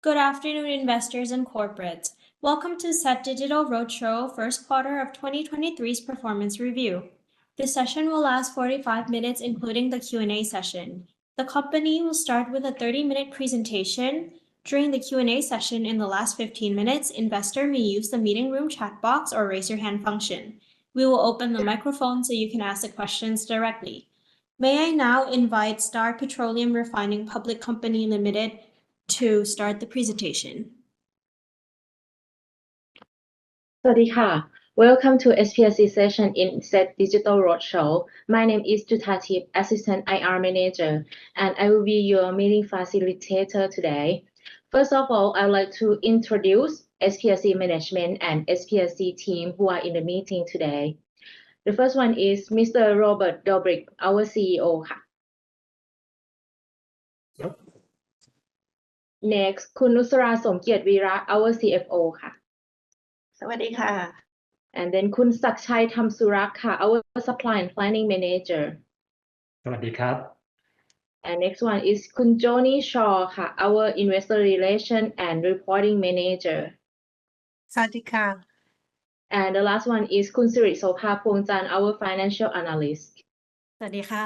Good afternoon, investors and corporates. Welcome to SET Digital Roadshow first quarter of 2023's performance review. This session will last 45 minutes, including the Q&A session. The company will start with a 30-minute presentation. During the Q&A session in the last 15 minutes, investor may use the meeting room chat box or raise your hand function. We will open the microphone so you can ask the questions directly. May I now invite Star Petroleum Refining Public Company Limited to start the presentation. สวัสดีค่ะ Welcome to SPRC session in SET Digital Roadshow. My name is Jutatip, Assistant IR Manager, and I will be your meeting facilitator today. First of all, I would like to introduce SPRC management and SPRC team who are in the meeting today. The first one is Mr. Robert Dobrik, our CEO ค่ะ Next คุณนุสราสมเกียรติวีระ our CFO ค่ะ สวัสดีค่ะ And then คุณศักดิ์ชัยธรรมสุรักษ์ค่ะ our Supply and Planning Manager สวัสดีครับ And next one is คุณ Johnny Shaw ค่ะ our Investor Relation and Reporting Manager สวัสดีค่ะ And the last one is คุณสิริโสภาพวงจันทร์ our Financial Analyst สวัสดีค่ะ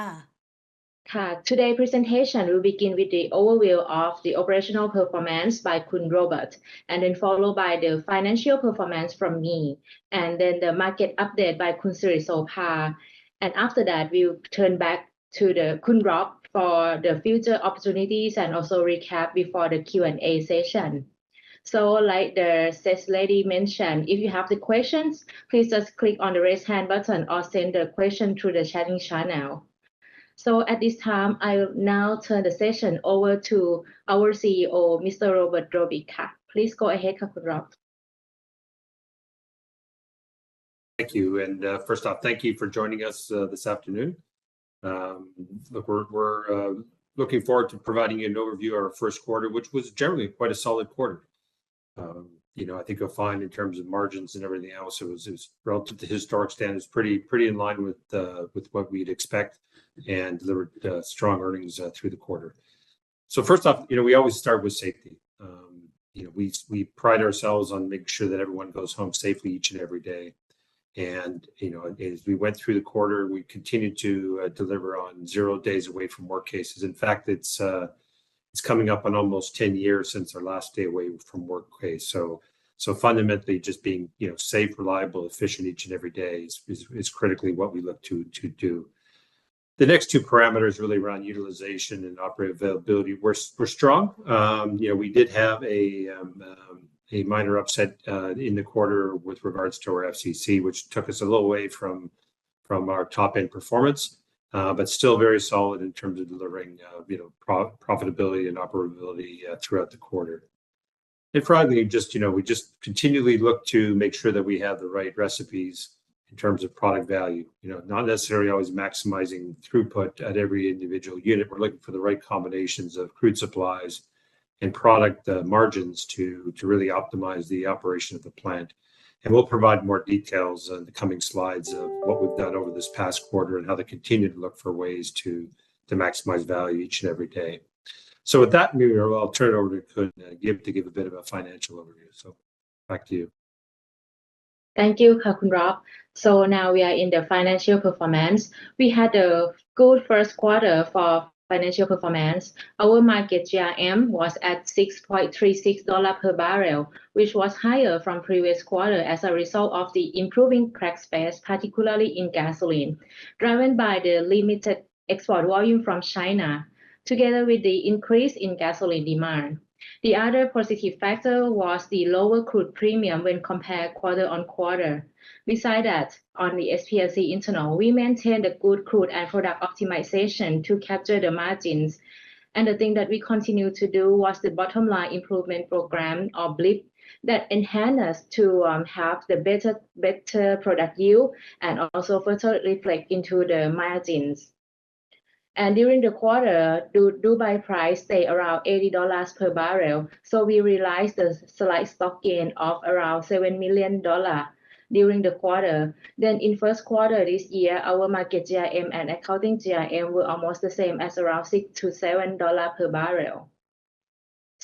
Today's presentation will begin with the overview of the operational performance by Kun Robert, and then followed by the financial performance from me, and then the market update by Kun Siri Sopha. And after that, we'll turn back to the Kun Rob for the future opportunities and also recap before the Q&A session. So like the sales lady mentioned, if you have the questions, please just click on the raise hand button or send the question through the chatting channel. So at this time, I will now turn the session over to our CEO, Mr. Robert Dobrik. Please go ahead, Kun Rob. Thank you. And first off, thank you for joining us this afternoon. Look, we're looking forward to providing you an overview of our first quarter, which was generally quite a solid quarter. I think you'll find in terms of margins and everything else, it was relative to historic standards, pretty in line with what we'd expect, and delivered strong earnings through the quarter. So first off, we always start with safety. We pride ourselves on making sure that everyone goes home safely each and every day. And as we went through the quarter, we continued to deliver on 0 days away from work cases. In fact, it's coming up on almost 10 years since our last day away from work case. So fundamentally, just being safe, reliable, efficient each and every day is critically what we look to do. The next two parameters really around utilization and operating availability were strong. We did have a minor upset in the quarter with regards to our FCC, which took us a little away from our top end performance, but still very solid in terms of delivering profitability and operability throughout the quarter. And finally, we just continually look to make sure that we have the right recipes in terms of product value. Not necessarily always maximizing throughput at every individual unit. We're looking for the right combinations of crude supplies and product margins to really optimize the operation of the plant. And we'll provide more details in the coming slides of what we've done over this past quarter and how to continue to look for ways to maximize value each and every day. So with that, maybe I'll turn it over to Kun to give a bit of a financial overview. So back to you. Thank you, Kun Rob. So now we are in the financial performance. We had a good first quarter for financial performance. Our market GRM was at $6.36 per barrel, which was higher from previous quarter as a result of the improving crack spreads, particularly in gasoline, driven by the limited export volume from China, together with the increase in gasoline demand. The other positive factor was the lower crude premium when compared quarter on quarter. Besides that, on the SPRC internal, we maintained a good crude and product optimization to capture the margins. And the thing that we continue to do was the bottom line improvement program, or BLIP, that enhanced us to have the better product yield and also further reflect into the margins. And during the quarter, Dubai price stayed around $80 per barrel. So we realized a slight stock gain of around $7 million during the quarter. Then in first quarter this year, our market GRM and accounting GRM were almost the same as around $6 to $7 per barrel.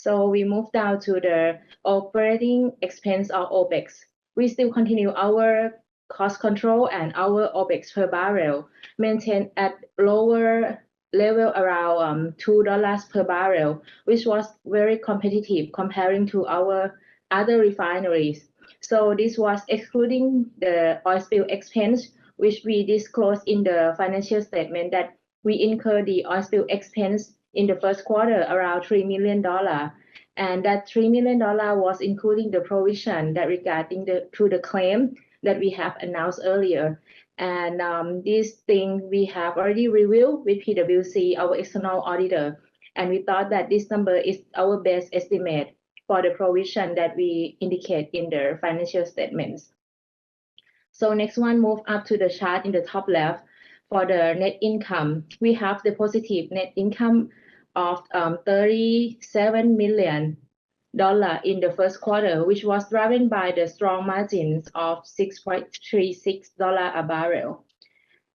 So we move down to the operating expense or OPEX. We still continue our cost control and our OPEX per barrel maintained at lower level around $2 per barrel, which was very competitive comparing to our other refineries. So this was excluding the oil spill expense, which we disclosed in the financial statement that we incurred the oil spill expense in the first quarter around $3 million. And that $3 million was including the provision that regarding to the claim that we have announced earlier. And this thing we have already reviewed with PwC, our external auditor. And we thought that this number is our best estimate for the provision that we indicate in the financial statements. So next one, move up to the chart in the top left. For the net income, we have the positive net income of $37 million in the first quarter, which was driven by the strong margins of $6.36 a barrel.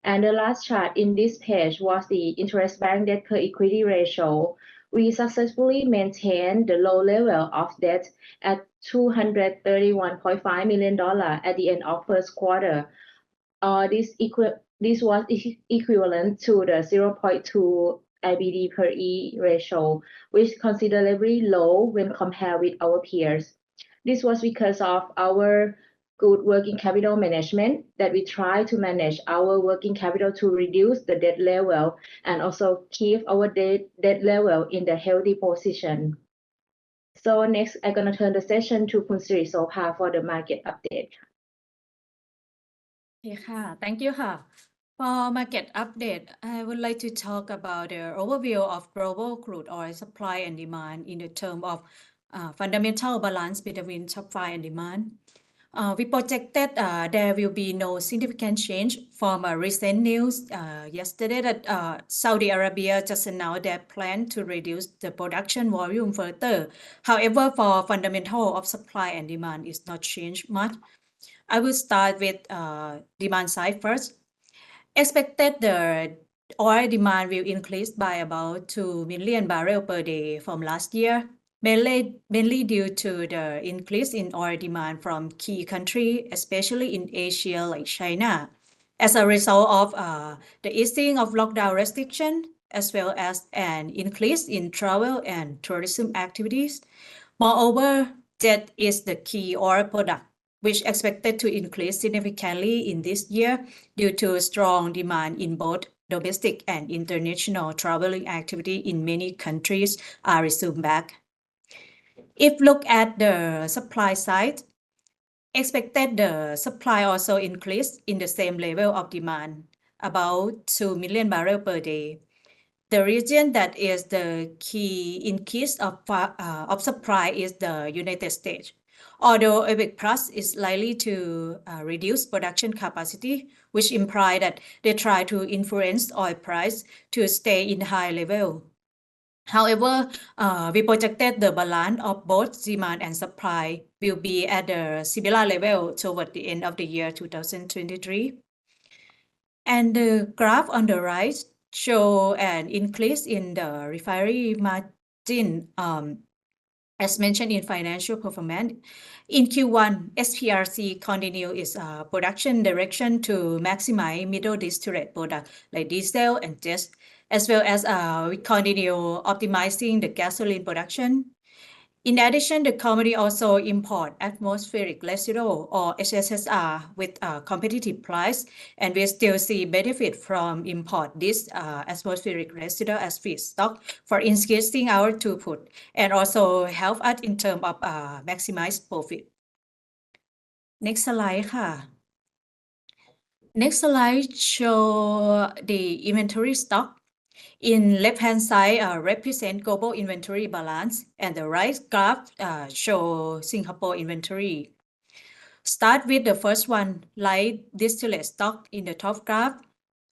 And the last chart in this page was the interest-bearing debt per equity ratio. We successfully maintained the low level of debt at $231.5 million at the end of first quarter. This was equivalent to the 0.2 IBD per E ratio, which is considerably low when compared with our peers. This was because of our good working capital management that we try to manage our working capital to reduce the debt level and also keep our debt level in the healthy position. So next, I'm going to turn the session to Khun Sirisopa for the market update. Yeah, thank you. For market update, I would like to talk about the overview of global crude oil supply and demand in the term of fundamental balance between supply and demand. We projected there will be no significant change from recent news yesterday that Saudi Arabia just announced their plan to reduce the production volume further. However, for fundamental of supply and demand is not changed much. I will start with demand side first. Expected the oil demand will increase by about 2 million barrels per day from last year, mainly due to the increase in oil demand from key countries, especially in Asia like China, as a result of the easing of lockdown restrictions, as well as an increase in travel and tourism activities. Moreover, jet is the key oil product, which expected to increase significantly in this year due to strong demand in both domestic and international traveling activity in many countries are resumed back. If look at the supply side, expected the supply also increase in the same level of demand, about 2 million barrels per day. The region that is the key increase of supply is the United States. Although OPEC Plus is likely to reduce production capacity, which implies that they try to influence oil price to stay in high level. However, we projected the balance of both demand and supply will be at a similar level toward the end of the year 2023. And the graph on the right show an increase in the refinery margin as mentioned in financial performance. In Q1, SPRC continue its production direction to maximize middle distillate product like diesel and jet, as well as we continue optimizing the gasoline production. In addition, the company also import atmospheric residual or HSSR with a competitive price, and we still see benefit from import this atmospheric residual as feedstock for increasing our throughput and also help us in terms of maximize profit. Next slide. Next slide show the inventory stock. In left-hand side represent global inventory balance, and the right graph show Singapore inventory. Start with the first one, light distillate stock in the top graph.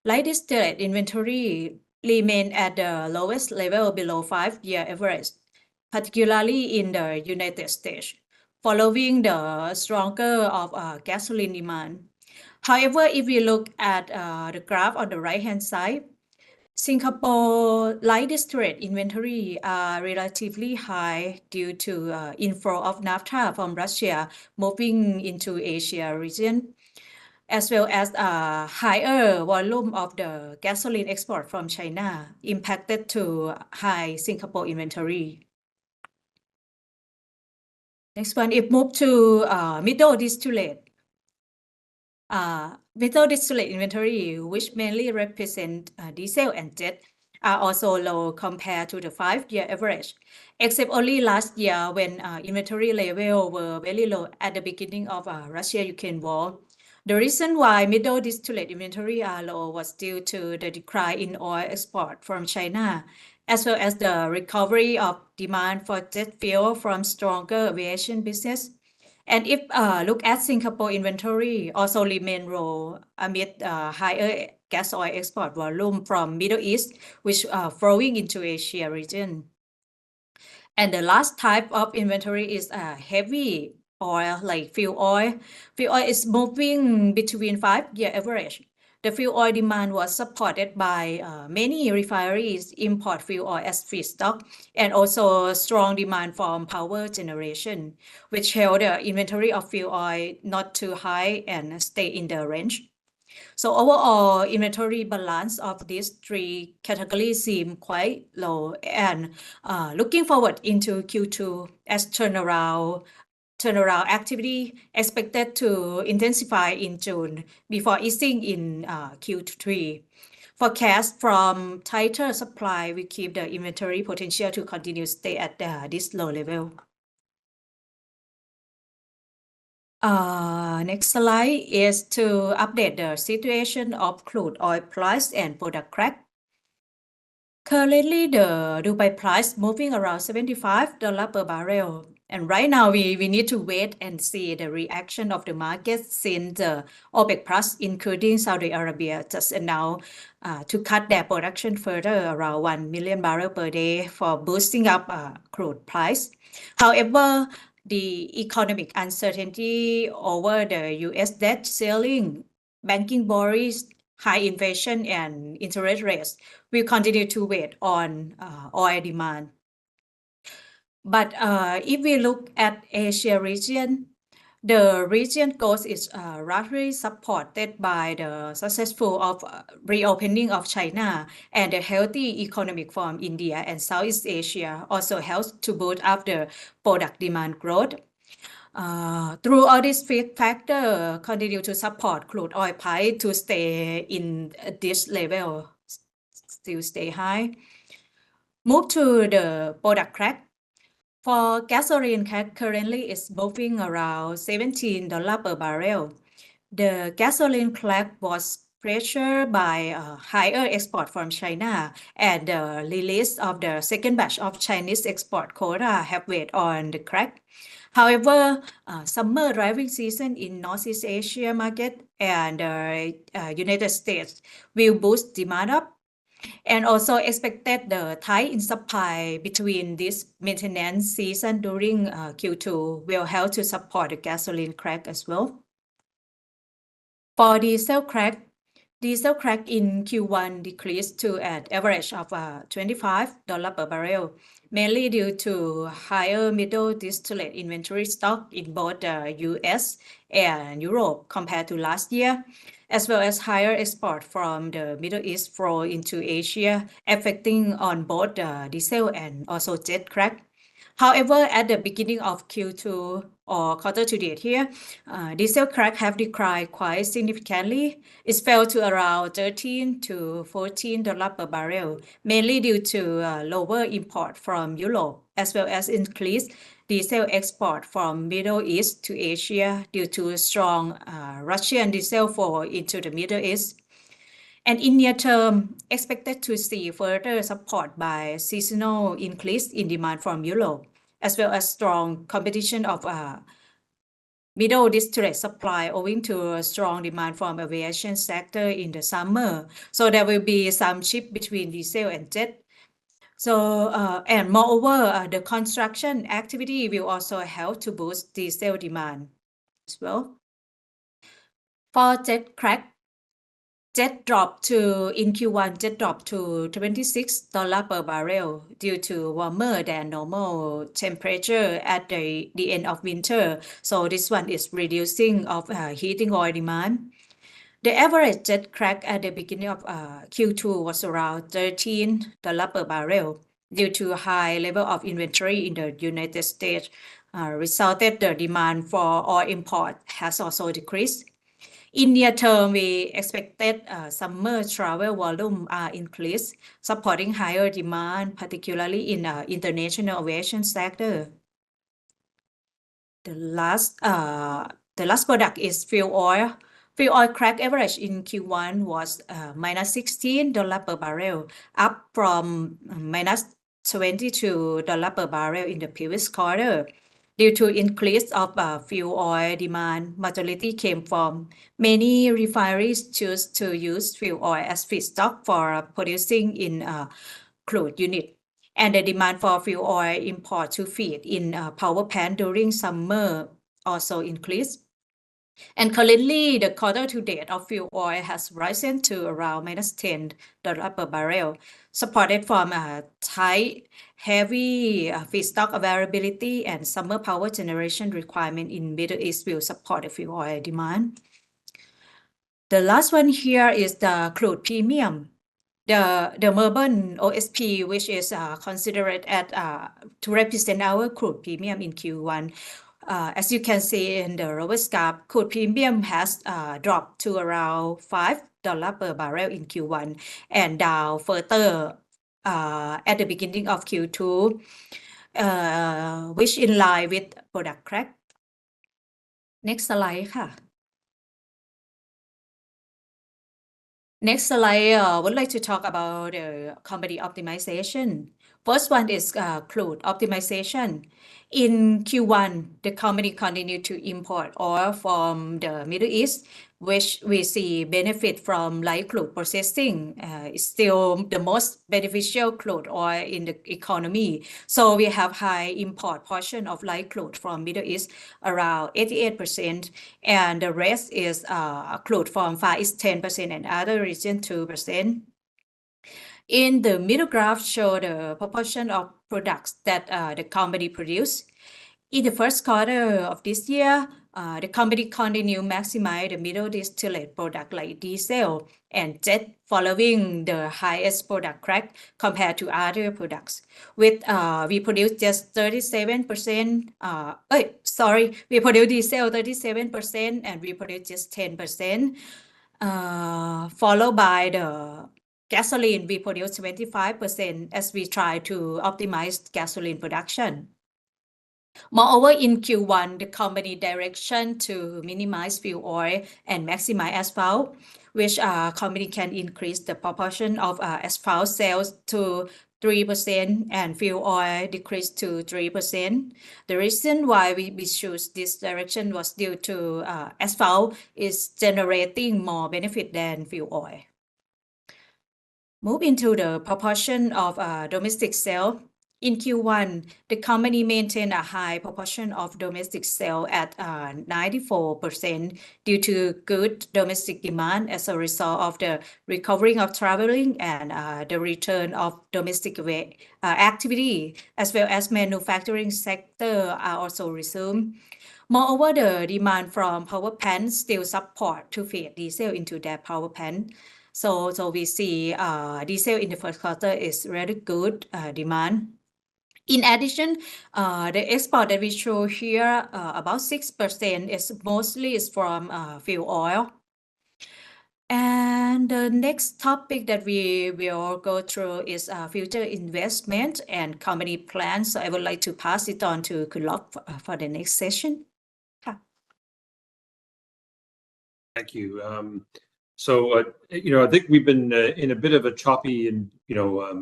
Light distillate inventory remain at the lowest level below 5-year average, particularly in the United States, following the stronger of gasoline demand. However, if we look at the graph on the right-hand side, Singapore light distillate inventory are relatively high due to inflow of naphtha from Russia moving into Asia region, as well as a higher volume of the gasoline export from China impacted to high Singapore inventory. Next one, if move to middle distillate. Middle distillate inventory, which mainly represent diesel and jet, are also low compared to the 5-year average, except only last year when inventory level were very low at the beginning of Russia-Ukraine war. The reason why middle distillate inventory are low was due to the decline in oil export from China, as well as the recovery of demand for jet fuel from stronger aviation business. And if look at Singapore inventory, also remain low amid higher gas oil export volume from Middle East, which flowing into Asia region. And the last type of inventory is heavy oil, like fuel oil. Fuel oil is moving between 5-year average. The fuel oil demand was supported by many refineries import fuel oil as feedstock, and also strong demand from power generation, which held the inventory of fuel oil not too high and stay in the range. So overall, inventory balance of these 3 categories seem quite low, and looking forward into Q2 as turnaround activity expected to intensify in June before easing in Q3. Forecast from tighter supply will keep the inventory potential to continue stay at this low level. Next slide is to update the situation of crude oil price and product crack. Currently, the Dubai price moving around $75 per barrel. And right now, we need to wait and see the reaction of the market since the OPEC Plus, including Saudi Arabia, just announced to cut their production further around 1 million barrels per day for boosting up crude price. However, the economic uncertainty over the U.S. debt ceiling, banking worries, high inflation, and interest rates will continue to weigh on oil demand. But if we look at Asia region, the region growth is largely supported by the successful of reopening of China, and the healthy economic from India and Southeast Asia also helps to boost up the product demand growth. Through all these factors, continue to support crude oil price to stay in this level, still stay high. Move to the product crack. For gasoline crack currently is moving around $17 per barrel. The gasoline crack was pressured by higher export from China, and the release of the second batch of Chinese export quota have weighed on the crack. However, summer driving season in Northeast Asia market and United States will boost demand up. And also expected the tight in supply between this maintenance season during Q2 will help to support the gasoline crack as well. For diesel crack in Q1 decreased to an average of $25 per barrel, mainly due to higher middle distillate inventory stock in both the US and Europe compared to last year, as well as higher export from the Middle East flow into Asia, affecting on both the diesel and also jet crack. However, at the beginning of Q2 or quarter to date here, diesel crack have declined quite significantly. It fell to around $13 to $14 per barrel, mainly due to lower import from Europe, as well as increased diesel export from Middle East to Asia due to strong Russian diesel flow into the Middle East. And in near term, expected to see further support by seasonal increase in demand from Europe, as well as strong competition of middle distillate supply owing to strong demand from aviation sector in the summer. So there will be some shift between diesel and jet. So, and moreover, the construction activity will also help to boost diesel demand as well. For jet crack, jet dropped to in Q1. Jet dropped to $26 per barrel due to warmer than normal temperature at the end of winter. So this one is reducing of heating oil demand. The average jet crack at the beginning of Q2 was around $13 per barrel due to high level of inventory in the United States. Resulted the demand for oil import has also decreased. In near term, we expected summer travel volume increase, supporting higher demand, particularly in international aviation sector. The last product is fuel oil. Fuel oil crack average in Q1 was minus $16 per barrel, up from minus $22 per barrel in the previous quarter. Due to increase of fuel oil demand, majority came from many refineries choose to use fuel oil as feedstock for producing in crude unit. And the demand for fuel oil import to feed in power plant during summer also increased. And currently, the quarter to date of fuel oil has risen to around minus $10 per barrel, supported from tight, heavy feedstock availability and summer power generation requirement in Middle East will support the fuel oil demand. The last one here is the crude premium. The Melbourne OSP, which is considered to represent our crude premium in Q1. As you can see in the reverse graph, crude premium has dropped to around $5 per barrel in Q1 and down further at the beginning of Q2, which in line with product crack. Next slide ค่ะ Next slide, would like to talk about company optimization. First one is crude optimization. In Q1, the company continued to import oil from the Middle East, which we see benefit from light crude processing. It's still the most beneficial crude oil in the economy. So we have high import portion of light crude from Middle East, around 88%, and the rest is crude from Far East 10% and other region 2%. In the middle graph show the proportion of products that the company produced. In the first quarter of this year, the company continued to maximize the middle distillate product like diesel and jet, following the highest product crack compared to other products. With we produced just 37%. We produced diesel 37% and we produced just 10%. Followed by the gasoline, we produce 25% as we try to optimize gasoline production. Moreover, in Q1, the company direction to minimize fuel oil and maximize asphalt, which company can increase the proportion of asphalt sales to 3% and fuel oil decreased to 3%. The reason why we choose this direction was due to asphalt is generating more benefit than fuel oil. Move into the proportion of domestic sale. In Q1, the company maintained a high proportion of domestic sale at 94% due to good domestic demand as a result of the recovering of traveling and the return of domestic activity, as well as manufacturing sector are also resumed. Moreover, the demand from power plants still support to feed diesel into their power plant. So we see diesel in the first quarter is really good demand. In addition, the export that we show here, about 6% is mostly from fuel oil. And the next topic that we will go through is future investment and company plans. So I would like to pass it on to Kulop for the next session. Thank you. I think we've been in a bit of a choppy and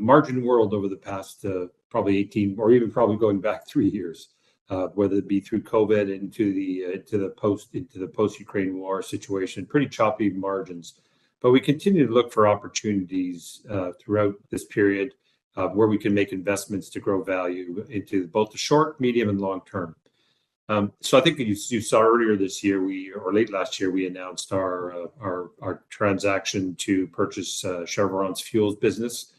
margin world over the past probably 18 or even probably going back 3 years, whether it be through COVID into the post-Ukraine war situation, pretty choppy margins. But we continue to look for opportunities throughout this period where we can make investments to grow value into both the short, medium, and long term. So I think you saw earlier this year, or late last year, we announced our transaction to purchase Chevron's fuels business,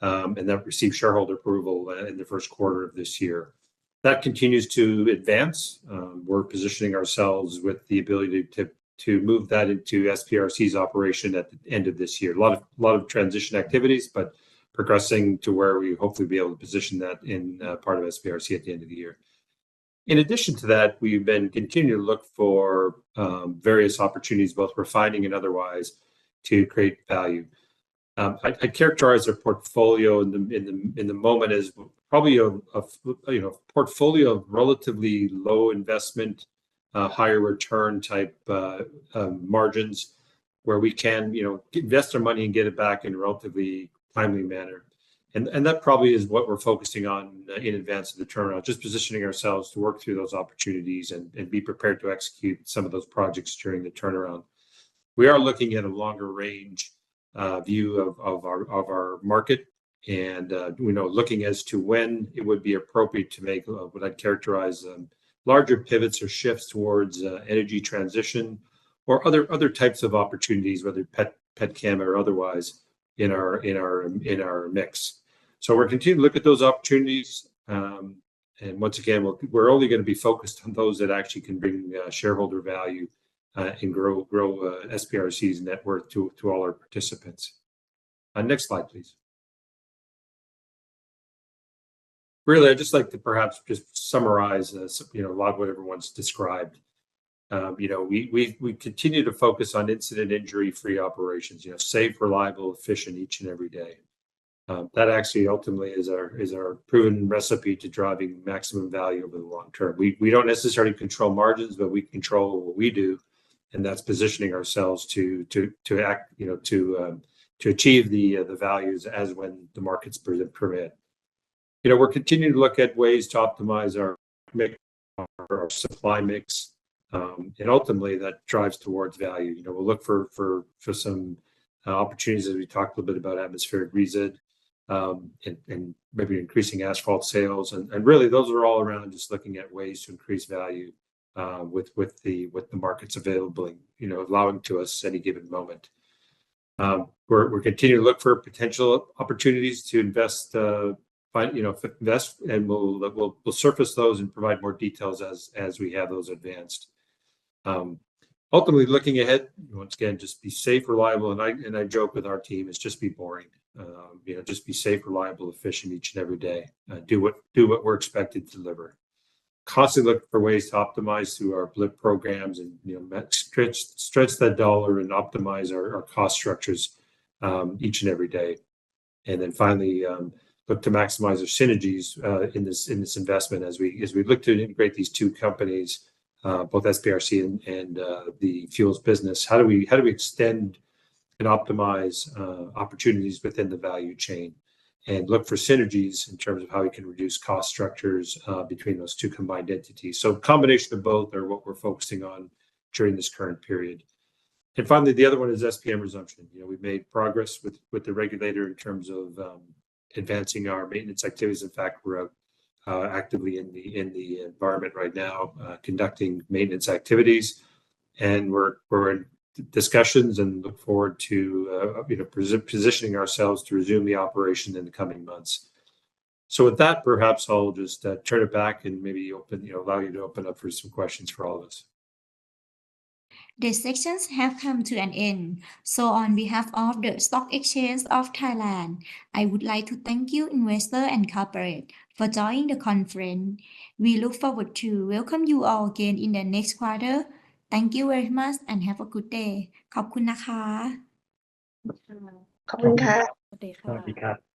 and that received shareholder approval in the first quarter of this year. That continues to advance. We're positioning ourselves with the ability to move that into SPRC's operation at the end of this year. A lot of transition activities, but progressing to where we hopefully be able to position that in part of SPRC at the end of the year. In addition to that, we've been continuing to look for various opportunities, both refining and otherwise, to create value. I characterize our portfolio in the moment as probably a portfolio of relatively low investment, higher return type margins, where we can invest our money and get it back in a relatively timely manner. And that probably is what we're focusing on in advance of the turnaround, just positioning ourselves to work through those opportunities and be prepared to execute some of those projects during the turnaround. We are looking at a longer range view of our market, and looking as to when it would be appropriate to make what I'd characterize larger pivots or shifts towards energy transition or other types of opportunities, whether petchem or otherwise, in our mix. So we're continuing to look at those opportunities, and once again, we're only going to be focused on those that actually can bring shareholder value and grow SPRC's net worth to all our participants. Next slide, please. Really, I'd just like to perhaps just summarize a lot of what everyone's described. We continue to focus on incident injury-free operations, safe, reliable, efficient each and every day. That actually ultimately is our proven recipe to driving maximum value over the long term. We don't necessarily control margins, but we control what we do, and that's positioning ourselves to act, to achieve the values as when the markets permit. We're continuing to look at ways to optimize our mix, our supply mix, and ultimately that drives towards value. We'll look for some opportunities, as we talked a little bit about atmospheric resid, and maybe increasing asphalt sales, and really those are all around just looking at ways to increase value with the markets available, allowing to us any given moment. We're continuing to look for potential opportunities to invest, and we'll surface those and provide more details as we have those advanced. Ultimately, looking ahead, once again, just be safe, reliable, and I joke with our team, it's just be boring. Just be safe, reliable, efficient each and every day. Do what we're expected to deliver. Constantly look for ways to optimize through our BLIP programs and stretch that dollar and optimize our cost structures each and every day. And then finally, look to maximize our synergies in this investment as we look to integrate these two companies, both SPRC and the fuels business. How do we extend and optimize opportunities within the value chain, and look for synergies in terms of how we can reduce cost structures between those two combined entities. So a combination of both are what we're focusing on during this current period. And finally, the other one is SPM resumption. We've made progress with the regulator in terms of advancing our maintenance activities. In fact, we're actively in the environment right now, conducting maintenance activities, and we're in discussions and look forward to positioning ourselves to resume the operation in the coming months. So with that, perhaps I'll just turn it back and maybe allow you to open up for some questions for all of us. The sections have come to an end. So on behalf of the Stock Exchange of Thailand, I would like to thank you, investor and corporate, for joining the conference. We look forward to welcome you all again in the next quarter. Thank you very much and have a good day. ขอบคุณนะคะ ขอบคุณค่ะ สวัสดี สวัสดีครับ